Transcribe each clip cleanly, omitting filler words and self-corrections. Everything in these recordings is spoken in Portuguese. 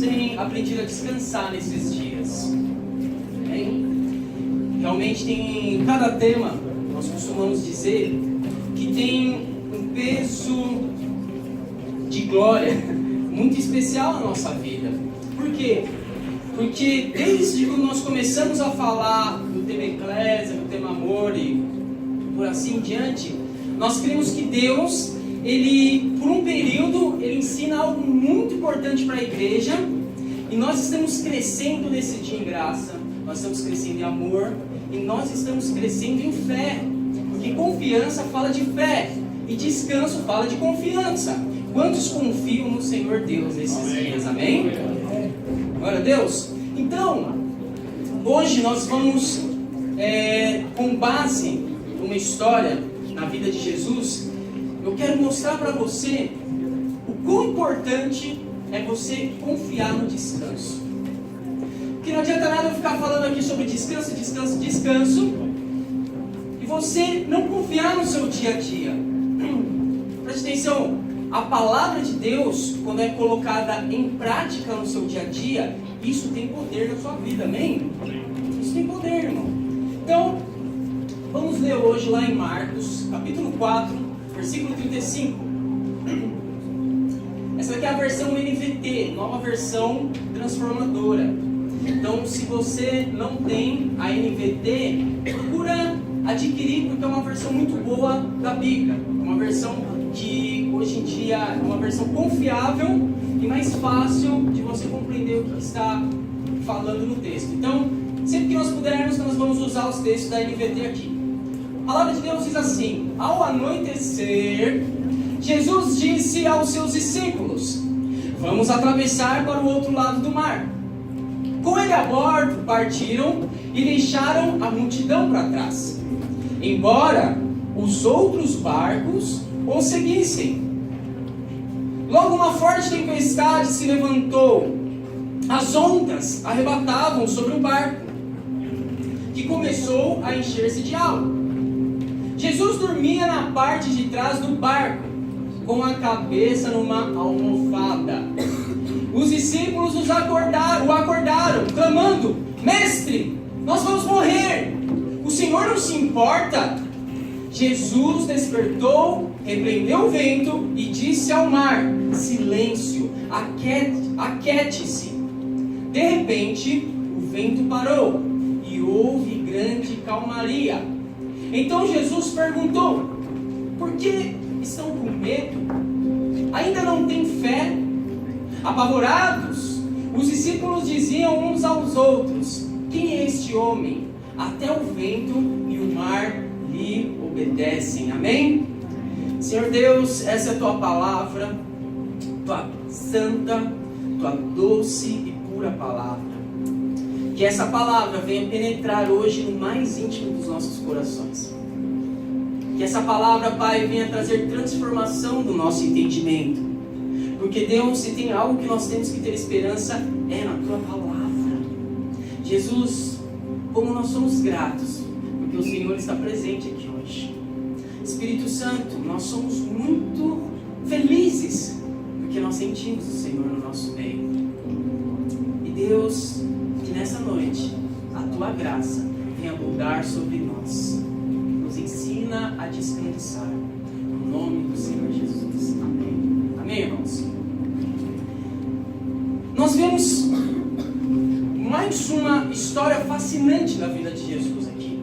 têm aprendido a descansar nesses dias? Amém? Realmente tem cada tema, nós costumamos dizer, que tem um peso de glória muito especial na nossa vida. Por quê? Porque desde que nós começamos a falar do tema eclésia, do tema amor e por assim em diante, nós cremos que Deus, Ele, por um período, Ele ensina algo muito importante para a igreja, e nós estamos crescendo nesse dia em graça, nós estamos crescendo em amor, e nós estamos crescendo em fé, porque confiança fala de fé, e descanso fala de confiança. Quantos confiam no Senhor Deus nesses dias? Amém? Glória a Deus. Então, hoje nós vamos, com base numa história na vida de Jesus, eu quero mostrar para você o quão importante é você confiar no descanso. Porque não adianta nada eu ficar falando aqui sobre descanso, descanso, descanso, e você não confiar no seu dia a dia. Preste atenção, a palavra de Deus, quando é colocada em prática no seu dia a dia, isso tem poder na sua vida, amém? Isso tem poder, irmão. Então, vamos ler hoje lá em Marcos, capítulo 4, versículo 35. Essa aqui é a versão NVT, nova versão transformadora. Então, se você não tem a NVT, procura adquirir, porque é uma versão muito boa da Bíblia. É uma versão que hoje em dia é uma versão confiável e mais fácil de você compreender o que está falando no texto. Então, sempre que nós pudermos, nós vamos usar os textos da NVT aqui. A palavra de Deus diz assim: ao anoitecer, Jesus disse aos seus discípulos: vamos atravessar para o outro lado do mar. Com ele a bordo, partiram e deixaram a multidão para trás, embora os outros barcos o seguissem. Logo uma forte tempestade se levantou. As ondas arrebatavam sobre o barco, que começou a encher-se de água. Jesus dormia na parte de trás do barco, com a cabeça numa almofada. Os discípulos o acordaram, clamando: Mestre, nós vamos morrer! O Senhor não se importa? Jesus despertou, repreendeu o vento e disse ao mar: silêncio, aquiete-se. De repente, o vento parou e houve grande calmaria. Então Jesus perguntou: por que estão com medo? Ainda não têm fé? Apavorados, os discípulos diziam uns aos outros: quem é este homem? Até o vento e o mar lhe obedecem. Amém? Senhor Deus, essa é a tua palavra, tua santa, tua doce e pura palavra. Que essa palavra venha penetrar hoje no mais íntimo dos nossos corações. Que essa palavra, Pai, venha trazer transformação do nosso entendimento. Porque, Deus, se tem algo que nós temos que ter esperança, é na tua palavra. Jesus, como nós somos gratos, porque o Senhor está presente aqui hoje. Espírito Santo, nós somos muito felizes, porque nós sentimos o Senhor no nosso meio. E Deus, que nessa noite, a tua graça venha abundar sobre nós. Nos ensina a descansar. No nome do Senhor Jesus. Amém. Amém, irmãos? Nós vemos mais uma história fascinante da vida de Jesus aqui.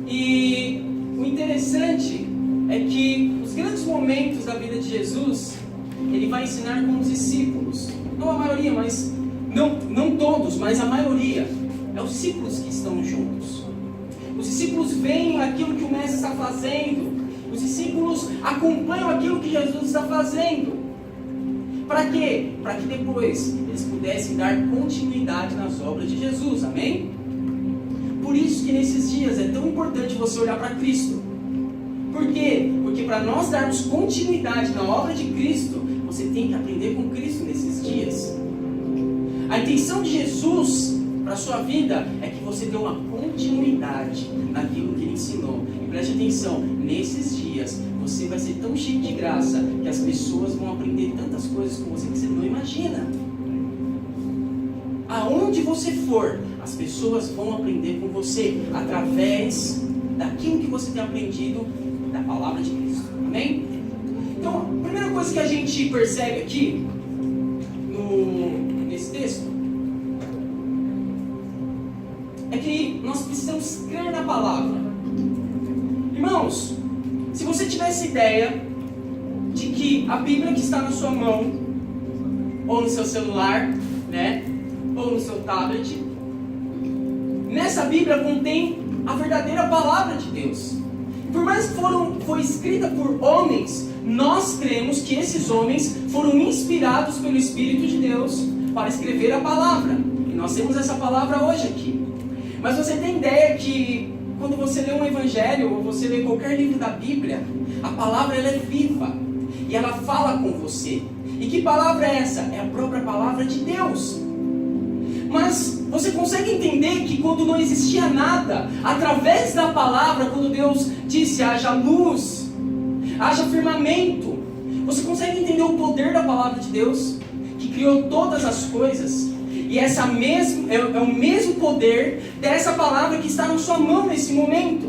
E o interessante é que os grandes momentos da vida de Jesus, ele vai ensinar com os discípulos. Não a maioria, mas não todos, mas a maioria. É os discípulos que estão juntos. Os discípulos veem aquilo que o mestre está fazendo. Os discípulos acompanham aquilo que Jesus está fazendo. Para quê? Para que depois eles pudessem dar continuidade nas obras de Jesus. Amém? Por isso que nesses dias é tão importante você olhar para Cristo. Por quê? Porque para nós darmos continuidade na obra de Cristo, você tem que aprender com Cristo nesses dias. A intenção de Jesus para a sua vida é que você dê uma continuidade naquilo que Ele ensinou. E preste atenção, nesses dias você vai ser tão cheio de graça que as pessoas vão aprender tantas coisas com você que você não imagina. aonde você for, as pessoas vão aprender com você, através daquilo que você tem aprendido da palavra de Cristo. Amém? Então, a primeira coisa que a gente percebe aqui, nesse texto, é que nós precisamos crer na palavra. Irmãos, se você tivesse ideia de que a Bíblia que está na sua mão, ou no seu celular, né, ou no seu tablet, nessa Bíblia contém a verdadeira palavra de Deus. Por mais que foi escrita por homens, nós cremos que esses homens foram inspirados pelo Espírito de Deus para escrever a palavra. E nós temos essa palavra hoje aqui. Mas você tem ideia que quando você lê um evangelho ou você lê qualquer livro da Bíblia, a palavra ela é viva e ela fala com você. E que palavra é essa? É a própria palavra de Deus. Mas você consegue entender que quando não existia nada, através da palavra, quando Deus disse haja luz, haja firmamento, você consegue entender o poder da palavra de Deus, que criou todas as coisas? E essa é o mesmo poder dessa palavra que está na sua mão nesse momento.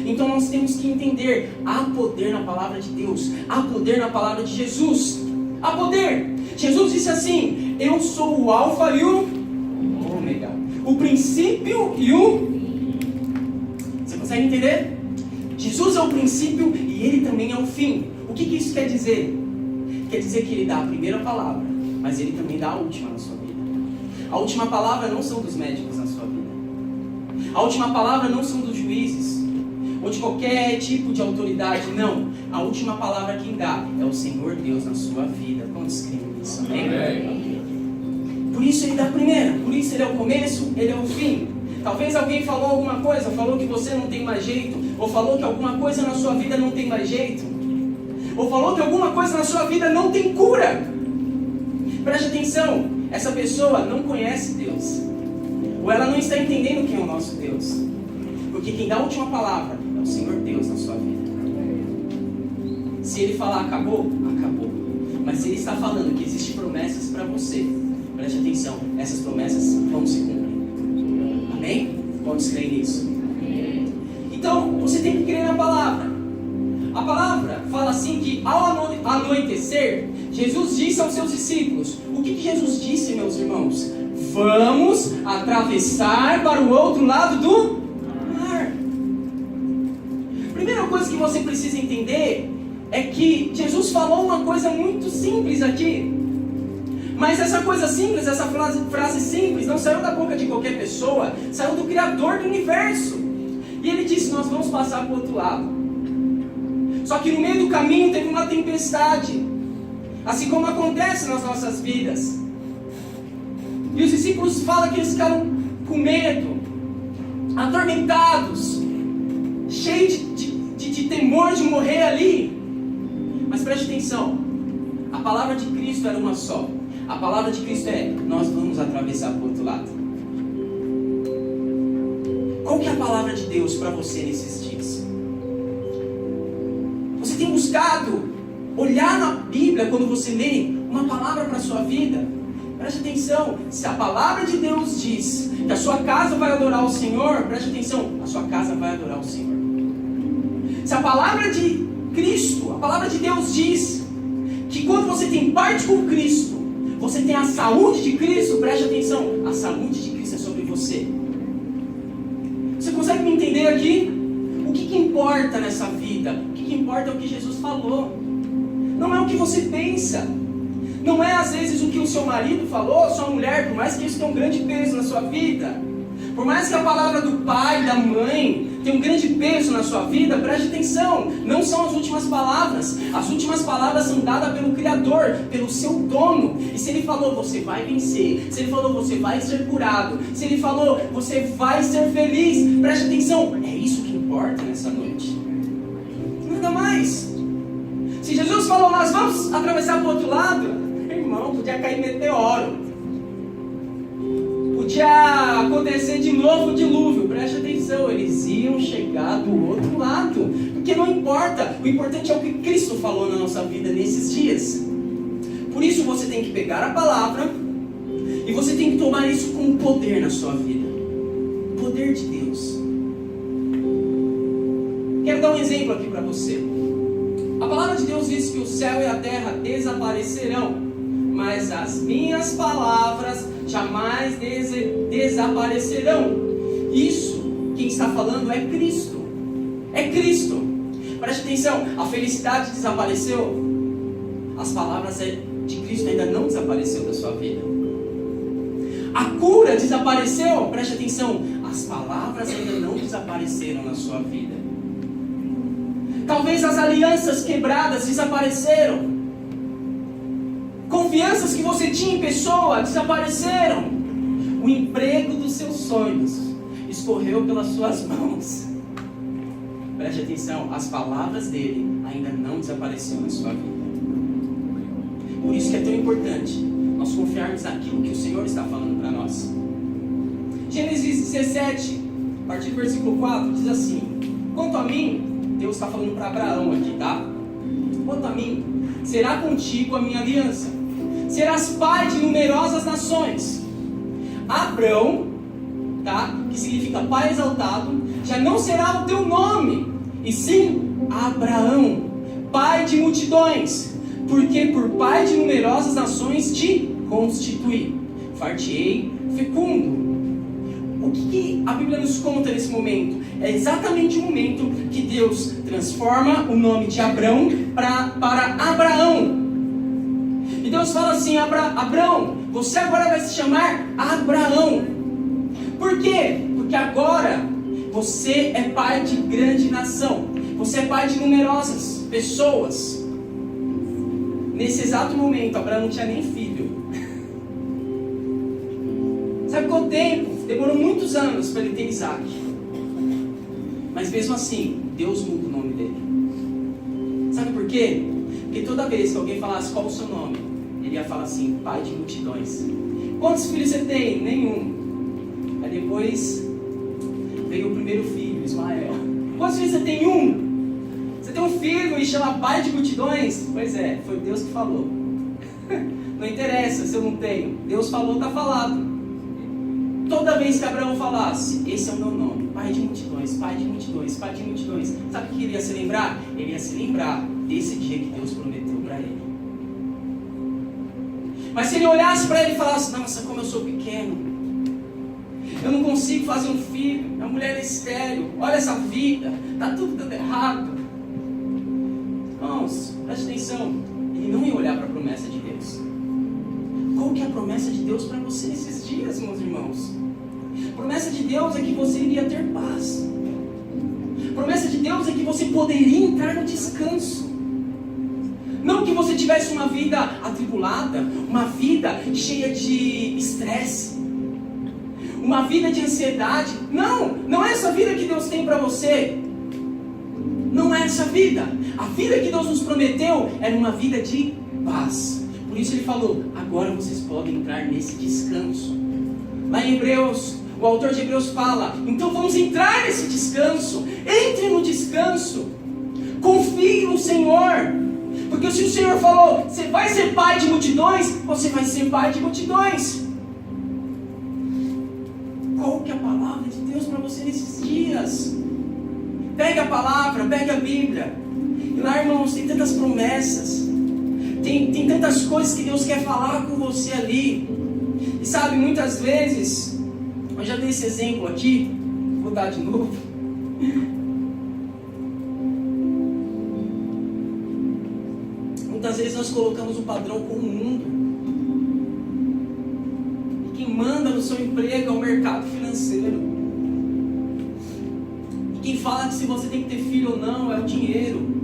Então nós temos que entender, há poder na palavra de Deus, há poder na palavra de Jesus, há poder. Jesus disse assim: eu sou o alfa e o ômega, o princípio e o... Você consegue entender? Jesus é o princípio e ele também é o fim. O que isso quer dizer? Quer dizer que ele dá a primeira palavra, mas ele também dá a última na sua vida. A última palavra não são dos médicos na sua vida. A última palavra não são dos juízes ou de qualquer tipo de autoridade, não. A última palavra quem dá é o Senhor Deus na sua vida. Quantos creem nisso? Amém? Por isso ele dá a primeira, por isso ele é o começo, ele é o fim. Talvez alguém falou alguma coisa, falou que você não tem mais jeito, ou falou que alguma coisa na sua vida não tem mais jeito, ou falou que alguma coisa na sua vida não tem cura. Preste atenção, essa pessoa não conhece Deus, ou ela não está entendendo quem é o nosso Deus, porque quem dá a última palavra é o Senhor Deus na sua vida. Se ele falar acabou, acabou. Mas se ele está falando que existem promessas para você, preste atenção, essas promessas vão se cumprir. Amém? Quantos creem nisso? Então, você tem que crer na palavra. A palavra fala assim que ao anoitecer, Jesus disse aos seus discípulos. O que Jesus disse, meus irmãos? Vamos atravessar para o outro lado do mar. Primeira coisa que você precisa entender é que Jesus falou uma coisa muito simples aqui. Mas essa coisa simples, essa frase simples, não saiu da boca de qualquer pessoa, saiu do Criador do universo. E ele disse, nós vamos passar para o outro lado. Só que no meio do caminho teve uma tempestade, assim como acontece nas nossas vidas. E os discípulos falam que eles ficaram com medo, atormentados, cheios de temor de morrer ali. Mas preste atenção, a palavra de Cristo era uma só. A palavra de Cristo é, nós vamos atravessar para o outro lado. Qual que é a palavra de Deus para você nesses dias? Você tem buscado olhar na Bíblia quando você lê uma palavra para a sua vida? Preste atenção, se a palavra de Deus diz que a sua casa vai adorar o Senhor, preste atenção, a sua casa vai adorar o Senhor. Se a palavra de Cristo, a palavra de Deus diz que quando você tem parte com Cristo, você tem a saúde de Cristo, preste atenção, a saúde de Cristo é sobre você. Você consegue me entender aqui? O que importa nessa vida? O que importa é o que Jesus falou. Não é o que você pensa. Não é às vezes o que o seu marido falou, sua mulher, por mais que isso tenha um grande peso na sua vida. Por mais que a palavra do pai, da mãe, tenha um grande peso na sua vida, preste atenção, não são as últimas palavras. As últimas palavras são dadas pelo Criador, pelo seu dono. E se ele falou, você vai vencer. Se ele falou, você vai ser curado. Se ele falou, você vai ser feliz. Preste atenção, é isso que importa nessa noite. Nada mais. Se Jesus falou, nós vamos atravessar para o outro lado, irmão, podia cair meteoro. Podia acontecer de novo o dilúvio, preste atenção, eles iam chegar do outro lado, porque não importa, o importante é o que Cristo falou na nossa vida nesses dias. Por isso você tem que pegar a palavra e você tem que tomar isso como poder na sua vida. Poder de Deus. Quero dar um exemplo aqui para você. A palavra de Deus diz que o céu e a terra desaparecerão, mas as minhas palavras jamais desaparecerão. Isso, quem está falando é Cristo. É Cristo. Preste atenção, a felicidade desapareceu, as palavras de Cristo ainda não desapareceu da sua vida. A cura desapareceu, preste atenção, as palavras ainda não desapareceram na sua vida. Talvez as alianças quebradas desapareceram. Confianças que você tinha em pessoa desapareceram. O emprego dos seus sonhos escorreu pelas suas mãos. Preste atenção, as palavras dele ainda não desapareceram na sua vida. Por isso que é tão importante nós confiarmos naquilo que o Senhor está falando para nós. Gênesis 17, a partir do versículo 4, diz assim: quanto a mim, Deus está falando para Abraão aqui, tá? Quanto a mim, será contigo a minha aliança. Serás pai de numerosas nações. Abrão, tá? Que significa pai exaltado, já não será o teu nome, e sim Abraão, pai de multidões, porque por pai de numerosas nações te constituí. Far-te-ei fecundo. O que a Bíblia nos conta nesse momento? É exatamente o momento que Deus transforma o nome de Abrão para Abraão. E Deus fala assim: Abrão, você agora vai se chamar Abraão. Por quê? Porque agora você é pai de grande nação. Você é pai de numerosas pessoas. Nesse exato momento, Abraão não tinha nem filho. Sabe qual tempo? Demorou muitos anos para ele ter Isaac. Mas mesmo assim, Deus muda o nome dele. Sabe por quê? Porque toda vez que alguém falasse qual o seu nome, ele ia falar assim: pai de multidões. Quantos filhos você tem? Nenhum. Aí depois veio o primeiro filho, Ismael. Quantos filhos você tem? Um. Você tem um filho e chama pai de multidões? Pois é, foi Deus que falou. Não interessa se eu não tenho. Deus falou, está falado. Toda vez que Abraão falasse: esse é o meu nome, pai de multidões, pai de multidões, pai de multidões, sabe o que ele ia se lembrar? Ele ia se lembrar desse dia que Deus prometeu para ele. Mas se ele olhasse para ele e falasse: nossa, como eu sou pequeno, eu não consigo fazer um filho, minha mulher é estéril, olha essa vida, está tudo dando errado. Irmãos, preste atenção, ele não ia olhar para a promessa de Deus. Qual que é a promessa de Deus para você nesses dias, meus irmãos? A promessa de Deus é que você iria ter paz. A promessa de Deus é que você poderia entrar no descanso. Não que você tivesse uma vida atribulada, uma vida cheia de estresse, uma vida de ansiedade. Não é essa vida que Deus tem para você. Não é essa vida. A vida que Deus nos prometeu era uma vida de paz. Por isso ele falou: agora vocês podem entrar nesse descanso. Lá em Hebreus, o autor de Hebreus fala: então vamos entrar nesse descanso. Entre no descanso. Confie no Senhor. Porque se o Senhor falou: você vai ser pai de multidões, você vai ser pai de multidões. Qual que é a palavra de Deus para você nesses dias? Pega a palavra, pega a Bíblia. E lá, irmãos, tem tantas promessas. Tem tantas coisas que Deus quer falar com você ali. E sabe, muitas vezes, eu já dei esse exemplo aqui, vou dar de novo. Muitas vezes nós colocamos um padrão com o mundo. E quem manda no seu emprego é o mercado financeiro. E quem fala que se você tem que ter filho ou não é o dinheiro.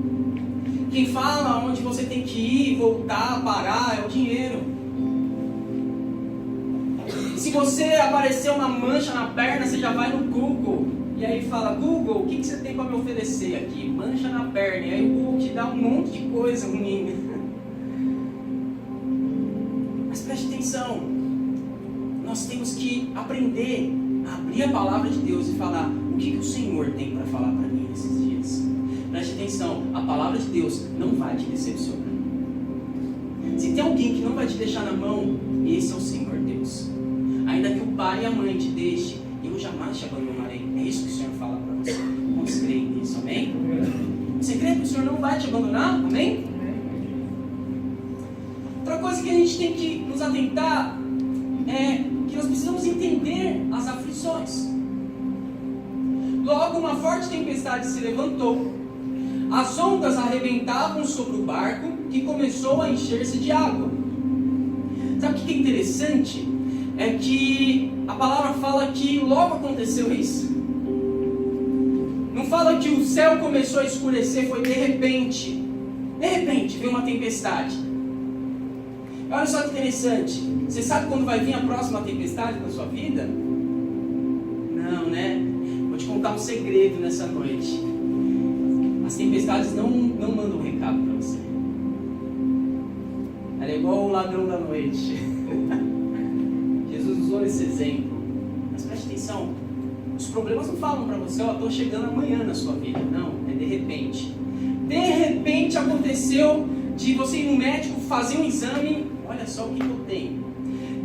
Quem fala onde você tem que ir, voltar, parar, é o dinheiro. Se você aparecer uma mancha na perna, você já vai no Google. E aí fala: Google, o que você tem para me oferecer aqui? Mancha na perna. E aí o Google te dá um monte de coisa ruim. Mas preste atenção. Nós temos que aprender a abrir a palavra de Deus e falar: o que o Senhor tem para falar para mim nesses dias? Preste atenção, a palavra de Deus não vai te decepcionar. Se tem alguém que não vai te deixar na mão, esse é o Senhor Deus. Jesus. Ainda que o pai e a mãe te deixem, eu jamais te abandonarei. É isso que o Senhor fala para você. Vamos crer nisso, amém? Você crê que o Senhor não vai te abandonar? Amém? Outra coisa que a gente tem que nos atentar é que nós precisamos entender as aflições. Logo uma forte tempestade se levantou. As ondas arrebentavam sobre o barco, que começou a encher-se de água. Sabe o que é interessante? É que a palavra fala que logo aconteceu isso. Não fala que o céu começou a escurecer, foi de repente. De repente veio uma tempestade. Olha só que interessante. Você sabe quando vai vir a próxima tempestade na sua vida? Não, né? Vou te contar um segredo nessa noite. As tempestades não mandam um recado para você. Ela é igual o ladrão da noite. Jesus usou esse exemplo. Mas preste atenção. Os problemas não falam para você, estou chegando amanhã na sua vida. Não, é de repente. De repente aconteceu de você ir no médico, fazer um exame. Olha só o que eu tenho.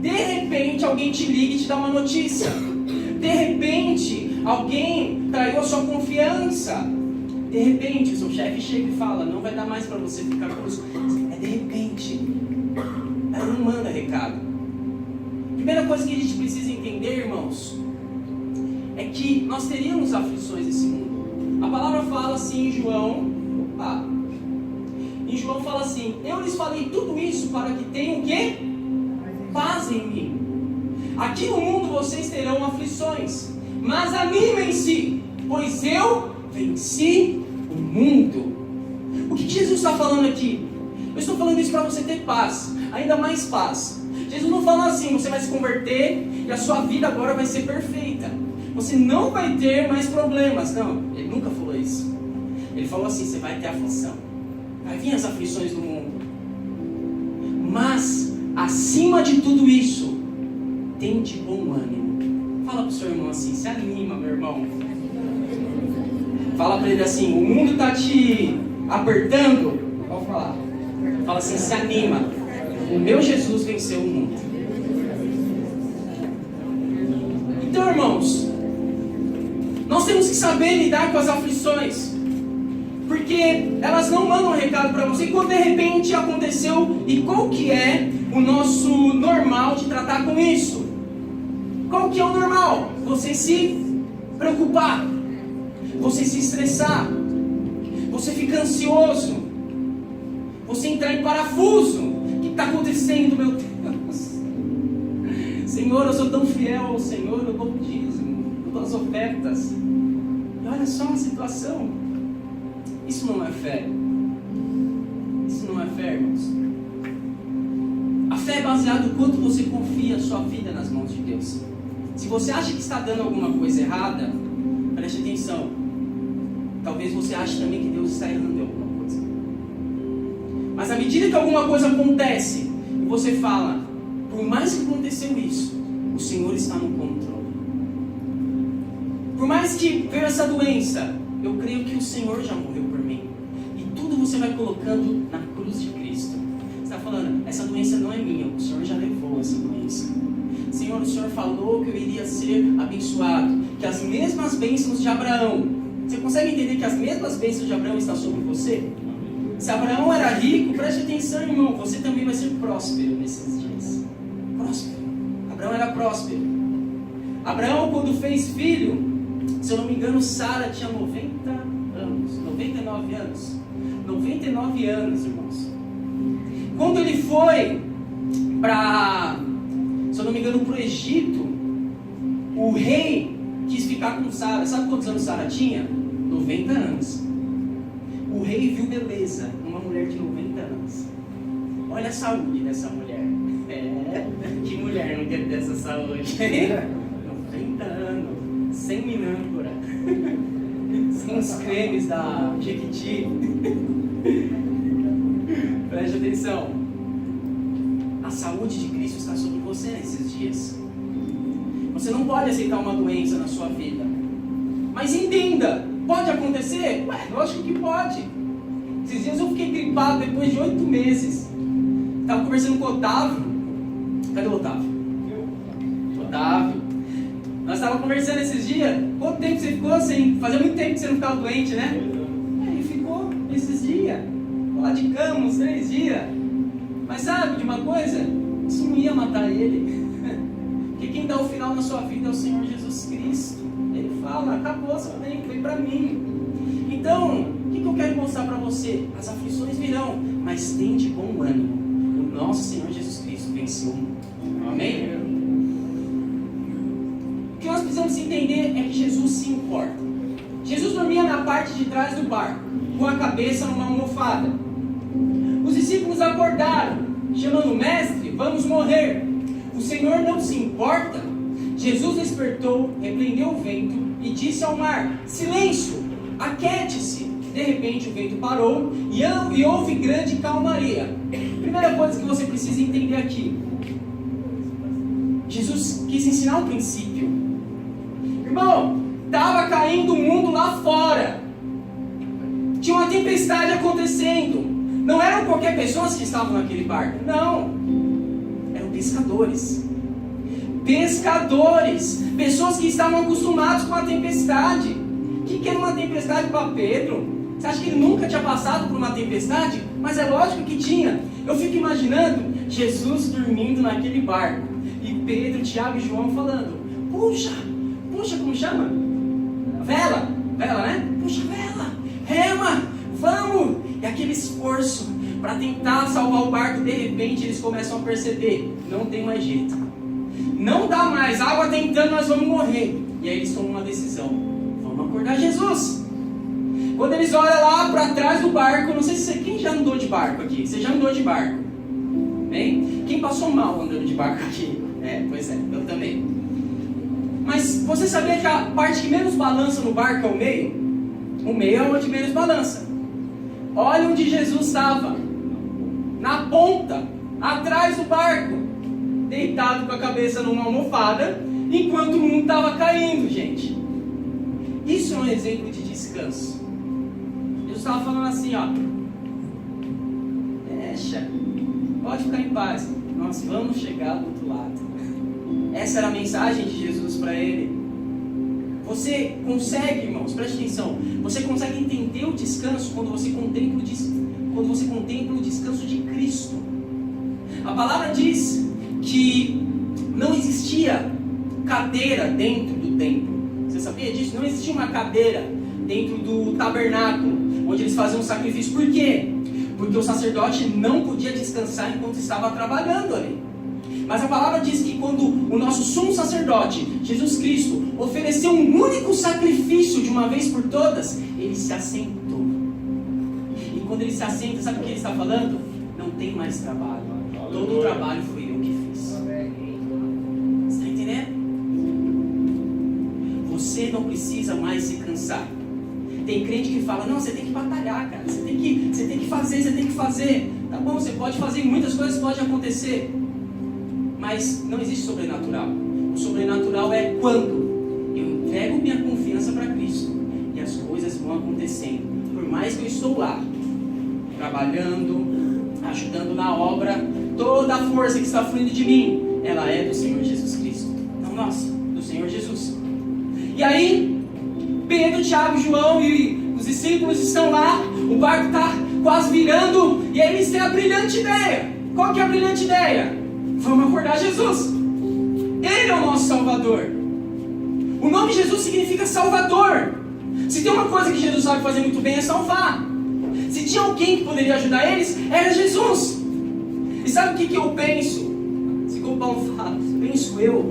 De repente alguém te liga e te dá uma notícia. De repente alguém traiu a sua confiança. De repente o seu chefe chega e fala, não vai dar mais para você ficar com isso. É de repente. Ela não manda recado. Primeira coisa que a gente precisa entender, irmãos, é que nós teríamos aflições nesse mundo. A palavra fala assim em João. Em João fala assim, eu lhes falei tudo isso para que tenham o quê? Paz em mim. Aqui no mundo vocês terão aflições, mas animem-se, pois eu venci o mundo. O que Jesus está falando aqui? Eu estou falando isso para você ter paz, ainda mais paz. Jesus não fala assim, você vai se converter e a sua vida agora vai ser perfeita. Você não vai ter mais problemas. Não, ele nunca falou isso. Ele falou assim, você vai ter aflição. Vai vir as aflições do mundo. Mas, acima de tudo isso, tem de bom ânimo. Fala para o seu irmão assim, se anima, meu irmão. Fala para ele assim, o mundo está te apertando. Pode falar. Fala assim, se anima. O meu Jesus venceu o mundo. Então, irmãos, nós temos que saber lidar com as aflições. Porque elas não mandam um recado para você quando de repente aconteceu. E qual que é o nosso normal de tratar com isso? Qual que é o normal? Você se preocupar. Você se estressar. Você fica ansioso. Você entrar em parafuso. O que está acontecendo, meu Deus? Senhor, eu sou tão fiel ao Senhor, eu dou o dízimo, eu dou as ofertas. E olha só a situação. Isso não é fé. Isso não é fé, irmãos. A fé é baseada no quanto você confia a sua vida nas mãos de Deus. Se você acha que está dando alguma coisa errada, preste atenção. Talvez você ache também que Deus está errando em alguma coisa. Mas à medida que alguma coisa acontece, e você fala, por mais que aconteceu isso, o Senhor está no controle. Por mais que veio essa doença, eu creio que o Senhor já morreu por mim. E tudo você vai colocando na cruz de Cristo. Você está falando, essa doença não é minha, o Senhor já levou essa doença. Senhor, o Senhor falou que eu iria ser abençoado, que as mesmas bênçãos de Abraão, você consegue entender que as mesmas bênçãos de Abraão estão sobre você? Se Abraão era rico, preste atenção, irmão, você também vai ser próspero nesses dias. Próspero. Abraão era próspero. Abraão, quando fez filho, se eu não me engano, Sara tinha 90 anos, 99 anos. 99 anos, irmãos. Quando ele foi para, se eu não me engano, para o Egito, o rei quis ficar com Sara. Sabe quantos anos Sara tinha? 90 anos. O rei viu beleza numa mulher de 90 anos. Olha a saúde dessa mulher. Que mulher não quer ter essa saúde? 90 anos, sem minâncora, sem os cremes da Jequiti. Preste atenção. A saúde de Cristo está sobre você nesses dias. Você não pode aceitar uma doença na sua vida. Mas entenda, pode acontecer? Ué, lógico que pode. Esses dias eu fiquei gripado depois de 8 meses. Estava conversando com o Otávio. Cadê o Otávio? Nós estávamos conversando esses dias. Quanto tempo você ficou sem... Fazia muito tempo que você não ficava doente, né? Ele ficou esses dias. Ficou lá de cama uns 3 dias. Mas sabe de uma coisa? Isso não ia matar ele. Porque quem dá o final na sua vida é o Senhor Jesus Cristo. Ele fala, acabou seu tempo, vem para mim. Então, o que eu quero mostrar para você? As aflições virão, mas tem de bom ânimo. O nosso Senhor Jesus Cristo venceu o mundo. Amém? O que nós precisamos entender é que Jesus se importa. Jesus dormia na parte de trás do barco, com a cabeça numa almofada. Os discípulos acordaram, chamando o mestre, vamos morrer. O Senhor não se importa? Jesus despertou, repreendeu o vento e disse ao mar, silêncio, aquiete-se. De repente o vento parou e houve grande calmaria. Primeira coisa que você precisa entender aqui. Jesus quis ensinar um princípio. Irmão, estava caindo o mundo lá fora. Tinha uma tempestade acontecendo. Não eram qualquer pessoas que estavam naquele barco. Não. Eram pescadores. Pescadores. Pessoas que estavam acostumados com a tempestade. O que era uma tempestade para Pedro? Você acha que ele nunca tinha passado por uma tempestade? Mas é lógico que tinha. Eu fico imaginando Jesus dormindo naquele barco. E Pedro, Tiago e João falando, puxa, como chama? Vela, né? Puxa, vela, rema, vamos! E aquele esforço para tentar salvar o barco, de repente eles começam a perceber, não tem mais jeito. Não dá mais, água tentando, nós vamos morrer. E aí eles tomam uma decisão, vamos acordar Jesus. Quando eles olham lá para trás do barco, não sei se você, quem já andou de barco aqui? Você já andou de barco? Bem? Quem passou mal andando de barco aqui? Pois é, eu também. Mas você sabia que a parte que menos balança no barco é o meio? O meio é onde menos balança. Olha onde Jesus estava. Na ponta, atrás do barco. Deitado com a cabeça numa almofada, enquanto o mundo estava caindo, gente. Isso é um exemplo de descanso. Jesus estava falando assim, ó. Deixa, pode ficar em paz. Nós vamos chegar do outro lado. Essa era a mensagem de Jesus para ele. Você consegue, irmãos, preste atenção. Você consegue entender o descanso quando você contempla o descanso de Cristo. A palavra diz que não existia cadeira dentro do templo. Você sabia disso? Não existia uma cadeira dentro do tabernáculo, onde eles faziam um sacrifício. Por quê? Porque o sacerdote não podia descansar enquanto estava trabalhando ali. Mas a palavra diz que quando o nosso sumo sacerdote, Jesus Cristo, ofereceu um único sacrifício de uma vez por todas, ele se assentou. E quando ele se assenta, sabe o que ele está falando? Não tem mais trabalho. Todo o trabalho foi eu que fiz. Você está entendendo? Você não precisa mais se cansar. Tem crente que fala, não, você tem que batalhar, cara. Você tem que fazer. Tá bom, você pode fazer, muitas coisas podem acontecer. Mas não existe sobrenatural. O sobrenatural é quando eu entrego minha confiança para Cristo e as coisas vão acontecendo. Por mais que eu estou lá, trabalhando, ajudando na obra, toda a força que está fluindo de mim, ela é do Senhor Jesus Cristo. Não nossa, do Senhor Jesus. E aí, Pedro, Tiago, João e os discípulos estão lá, o barco está quase virando, e aí eles têm a brilhante ideia. Qual que é a brilhante ideia? Vamos acordar Jesus. Ele é o nosso Salvador. O nome Jesus significa Salvador. Se tem uma coisa que Jesus sabe fazer muito bem é salvar. Se tinha alguém que poderia ajudar eles, era Jesus. E sabe o que eu penso? Se como Paulo fala, penso eu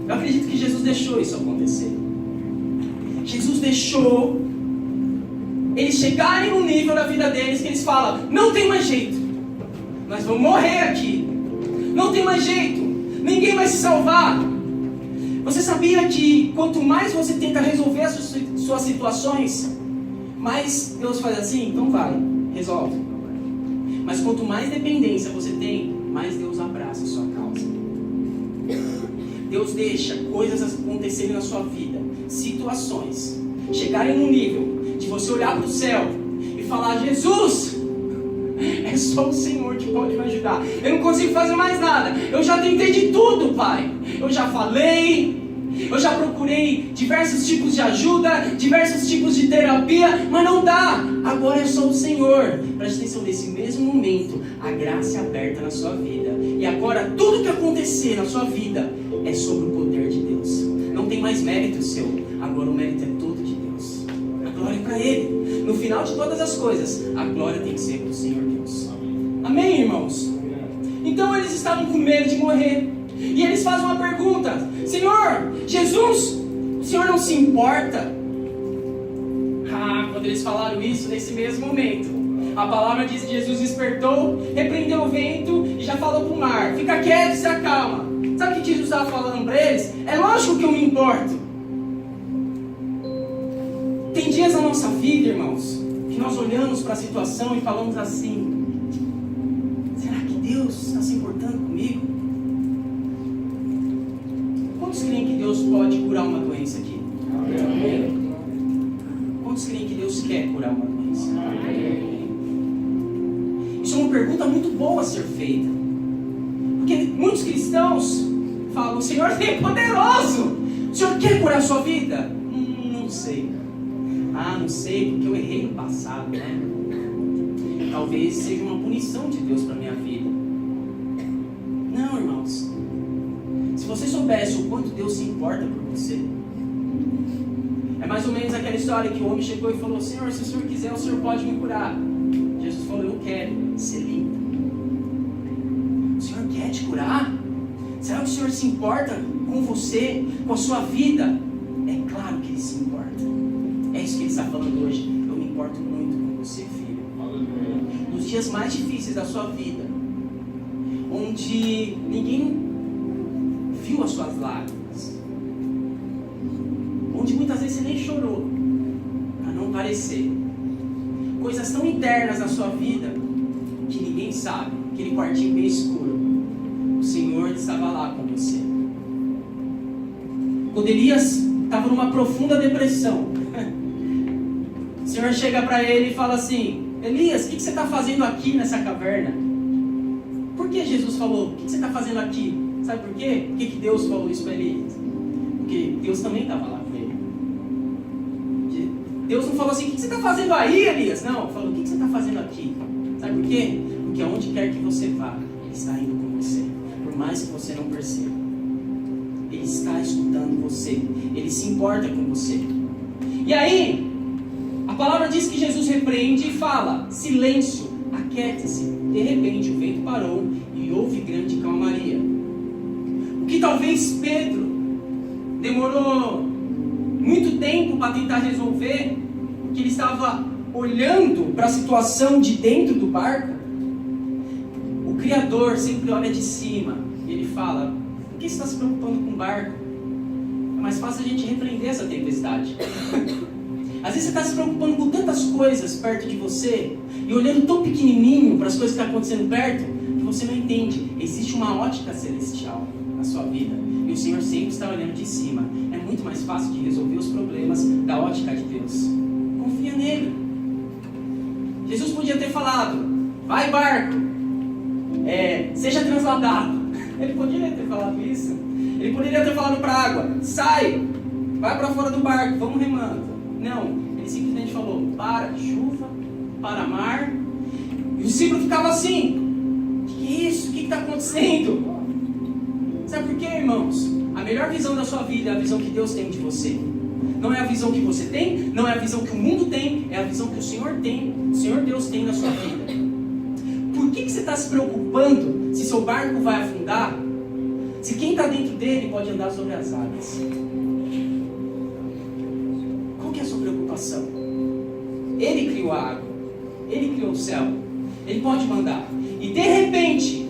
acredito que Jesus deixou isso acontecer. Jesus deixou eles chegarem no nível da vida deles que eles falam, não tem mais jeito, nós vamos morrer aqui, não tem mais jeito, ninguém vai se salvar. Você sabia que quanto mais você tenta resolver as suas situações, mais Deus faz assim, então vai, resolve. Mas quanto mais dependência você tem, mais Deus abraça a sua causa. Deus deixa coisas acontecerem na sua vida, situações, chegarem num nível de você olhar para o céu e falar, Jesus, é só o Senhor que pode me ajudar. Eu não consigo fazer mais nada. Eu já tentei de tudo, Pai. Eu já falei, eu já procurei diversos tipos de ajuda, diversos tipos de terapia, mas não dá. Agora é só o Senhor. Preste atenção, nesse mesmo momento, a graça é aberta na sua vida. E agora tudo que acontecer na sua vida é sobre o poder de Deus. Não tem mais mérito seu, agora o mérito é todo de Deus. A glória é para Ele. No final de todas as coisas, a glória tem que ser para o Senhor Deus. Amém, irmãos? Então eles estavam com medo de morrer. E eles fazem uma pergunta: Senhor, Jesus, o Senhor não se importa? Quando eles falaram isso, nesse mesmo momento, a palavra diz que Jesus despertou, repreendeu o vento e já falou para o mar: fica quieto, se acalma. Sabe o que Jesus estava falando para eles? É lógico que eu me importo. Tem dias na nossa vida, irmãos, que nós olhamos para a situação e falamos assim: será que Deus está se importando comigo? Quantos creem que Deus pode curar uma doença aqui? Amém. Quantos creem que Deus quer curar uma doença? Amém. Isso é uma pergunta muito boa a ser feita. Porque muitos cristãos falam: o Senhor é poderoso. O Senhor quer curar a sua vida? Não sei. Não sei porque eu errei no passado, né? Talvez seja uma punição de Deus para a minha vida. Não, irmãos. Se você soubesse o quanto Deus se importa por você, é mais ou menos aquela história que o homem chegou e falou: Senhor, se o Senhor quiser, o Senhor pode me curar. Jesus falou: eu quero ser limpo. O Senhor quer te curar? Será que o Senhor se importa com você, com a sua vida? É claro que Ele se importa. É isso que Ele está falando hoje. Eu me importo muito com você, filho. Nos dias mais difíceis da sua vida, onde ninguém viu as suas lágrimas, onde muitas vezes você nem chorou, para não parecer, coisas tão internas na sua vida que ninguém sabe, aquele quartinho bem escuro, o Senhor estava lá com você. Quando Elias estava numa profunda depressão, o Senhor chega para ele e fala assim: Elias, o que você está fazendo aqui nessa caverna? Por que Jesus falou: o que você está fazendo aqui? Sabe por quê? Por que Deus falou isso para Elias? Porque Deus também estava lá com ele. Deus não falou assim: o que você está fazendo aí, Elias? Não, falou: o que você está fazendo aqui? Sabe por quê? Porque aonde quer que você vá, Ele está indo com você, por mais que você não perceba. Ele está escutando você, Ele se importa com você. E aí, a palavra diz que Jesus repreende e fala: silêncio, aquiete-se. De repente o vento parou e houve grande calmaria. O que talvez Pedro demorou muito tempo para tentar resolver, porque ele estava olhando para a situação de dentro do barco, o Criador sempre olha de cima e Ele fala: por que você está se preocupando com o barco? É mais fácil a gente repreender essa tempestade. Às vezes você está se preocupando com tantas coisas perto de você e olhando tão pequenininho para as coisas que estão acontecendo perto, que você não entende. Existe uma ótica celestial na sua vida e o Senhor sempre está olhando de cima. É muito mais fácil de resolver os problemas da ótica de Deus. Confia nele. Jesus podia ter falado: vai, barco, seja transladado. Ele poderia ter falado isso. Ele poderia ter falado para a água: sai, vai para fora do barco, vamos remando. Não, ele simplesmente falou: para chuva, para mar. E o discípulo ficava assim: que é isso? O que está acontecendo? Sabe por quê, irmãos? A melhor visão da sua vida é a visão que Deus tem de você. Não é a visão que você tem, não é a visão que o mundo tem, é a visão que o Senhor tem, o Senhor Deus tem na sua vida. Por que você está se preocupando se seu barco vai afundar, se quem está dentro dele pode andar sobre as águas? Qual que é a sua preocupação? Ele criou a água, Ele criou o céu, Ele pode mandar. E de repente,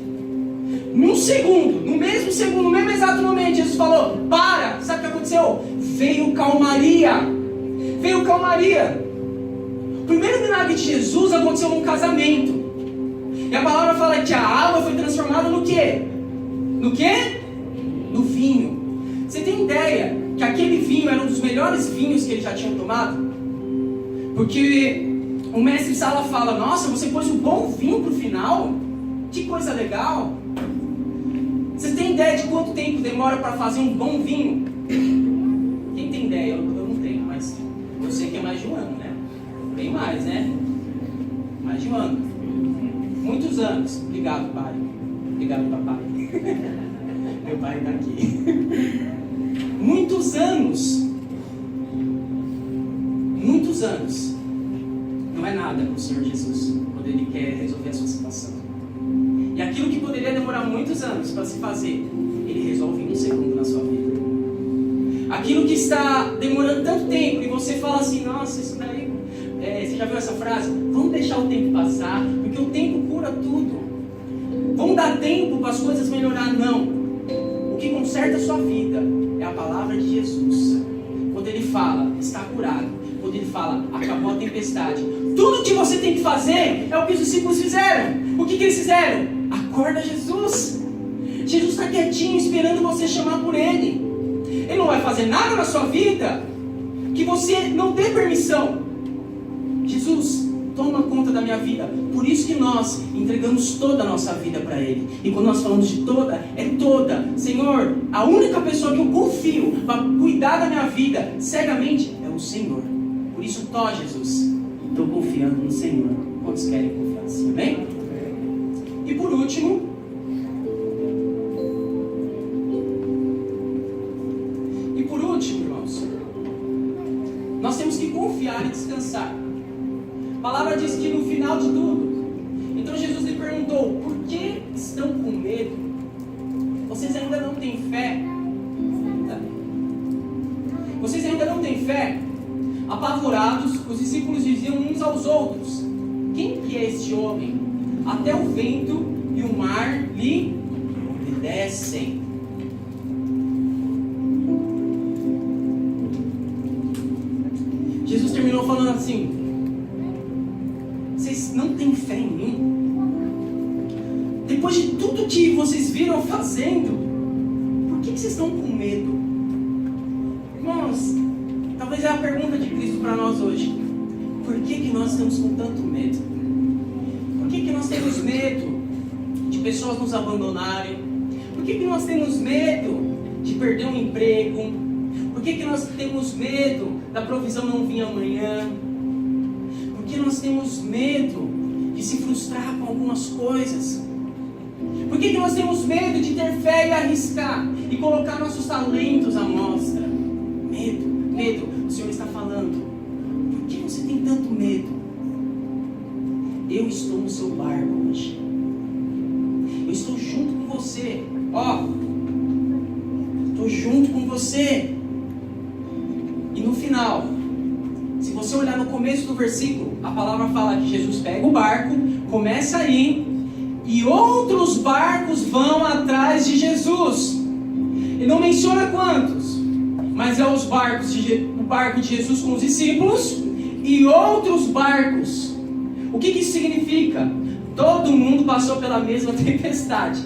num segundo, no mesmo exato momento, Jesus falou: para! Sabe o que aconteceu? Veio calmaria. Veio calmaria. O primeiro milagre de Jesus aconteceu num casamento. E a palavra fala que a água foi transformada no quê? No quê? No vinho. Você tem ideia que aquele vinho era um dos melhores vinhos que eles já tinham tomado? Porque o mestre Sala fala: nossa, você pôs um bom vinho pro final? Que coisa legal. Você tem ideia de quanto tempo demora para fazer um bom vinho? ideia, eu não tenho, mas eu sei que é mais de um ano, né? Bem mais, né? Mais de um ano. Muitos anos. Obrigado, pai. Obrigado, papai. Meu pai está aqui. Muitos anos. Muitos anos. Não é nada para o Senhor Jesus quando Ele quer resolver a sua situação. E aquilo que poderia demorar muitos anos para se fazer, Ele resolve em um segundo na sua vida. Aquilo que está demorando tanto tempo e você fala assim, nossa, isso daí... você já viu essa frase? Vamos deixar o tempo passar, porque o tempo cura tudo. Vamos dar tempo para as coisas melhorar? Não. O que conserta a sua vida é a palavra de Jesus. Quando Ele fala, está curado. Quando Ele fala, acabou a tempestade. Tudo que você tem que fazer é o que os discípulos fizeram. O que eles fizeram? Acorda Jesus. Jesus está quietinho esperando você chamar por Ele. Ele não vai fazer nada na sua vida que você não dê permissão. Jesus, toma conta da minha vida. Por isso que nós entregamos toda a nossa vida para Ele. E quando nós falamos de toda, é toda. Senhor, a única pessoa que eu confio para cuidar da minha vida cegamente é o Senhor. Por isso, Jesus, estou confiando no Senhor. Quantos querem confiar assim? Amém? E por último, irmãos, nós temos que confiar e descansar. A palavra diz que no final de tudo, então Jesus lhe perguntou, por que estão com medo? Vocês ainda não têm fé? Vocês ainda não têm fé? Apavorados, os discípulos diziam uns aos outros, quem que é este homem? Até o vento e o mar lhe obedecem. Jesus terminou falando assim, vocês não têm fé em mim? Depois de tudo que vocês viram fazendo, por que vocês estão com medo? Irmãos, talvez é a pergunta de Cristo para nós hoje. Por que nós estamos com tanto medo? Por que nós temos medo de pessoas nos abandonarem? Por que nós temos medo de perder um emprego? Por que nós temos medo da provisão não vir amanhã? Por que nós temos medo de se frustrar com algumas coisas? Por que nós temos medo de ter fé e arriscar e colocar nossos talentos à mostra? Medo. O Senhor está falando. Por que você tem tanto medo? Eu estou no seu barco hoje. Eu estou junto com você. Estou junto com você. E no final, se você olhar no começo do versículo, a palavra fala que Jesus pega o barco, começa a ir, e outros barcos vão atrás de Jesus. E não menciona quantos, mas é o barco de Jesus com os discípulos e outros barcos. O que isso significa? Todo mundo passou pela mesma tempestade,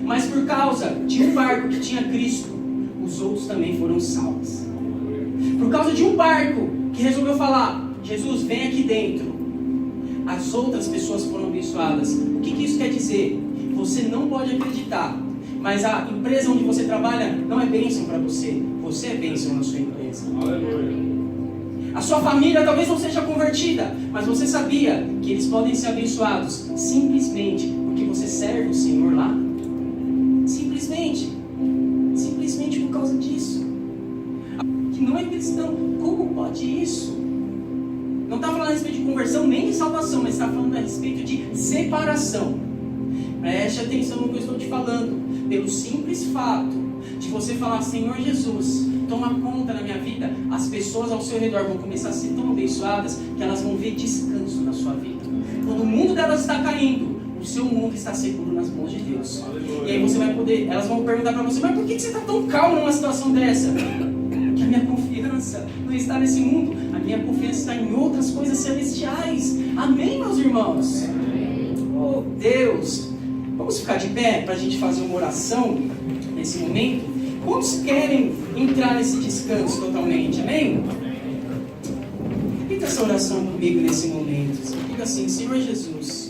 mas por causa de um barco que tinha Cristo, os outros também foram salvos. Por causa de um barco que resolveu falar, Jesus, vem aqui dentro, as outras pessoas foram abençoadas. O que isso quer dizer? Você não pode acreditar, mas a empresa onde você trabalha não é bênção para você. Você é bênção na sua empresa. Aleluia. A sua família talvez não seja convertida, mas você sabia que eles podem ser abençoados simplesmente porque você serve o Senhor lá? Simplesmente por causa disso. Que não é cristão, como pode isso? Não está falando a respeito de conversão nem de salvação, mas está falando a respeito de separação. Preste atenção no que eu estou te falando. Pelo simples fato de você falar, Senhor Jesus, toma conta da minha vida, as pessoas ao seu redor vão começar a ser tão abençoadas que elas vão ver descanso na sua vida. Quando o mundo delas está caindo, o seu mundo está seguro nas mãos de Deus. E aí você vai poder, elas vão perguntar para você, mas por que você está tão calmo numa situação dessa? Porque a minha confiança não está nesse mundo, a minha confiança está em outras coisas celestiais. Amém, meus irmãos? Oh Deus! Vamos ficar de pé para a gente fazer uma oração nesse momento? Quantos querem entrar nesse descanso totalmente? Amém? Repita essa oração comigo nesse momento. Fica assim, Senhor Jesus,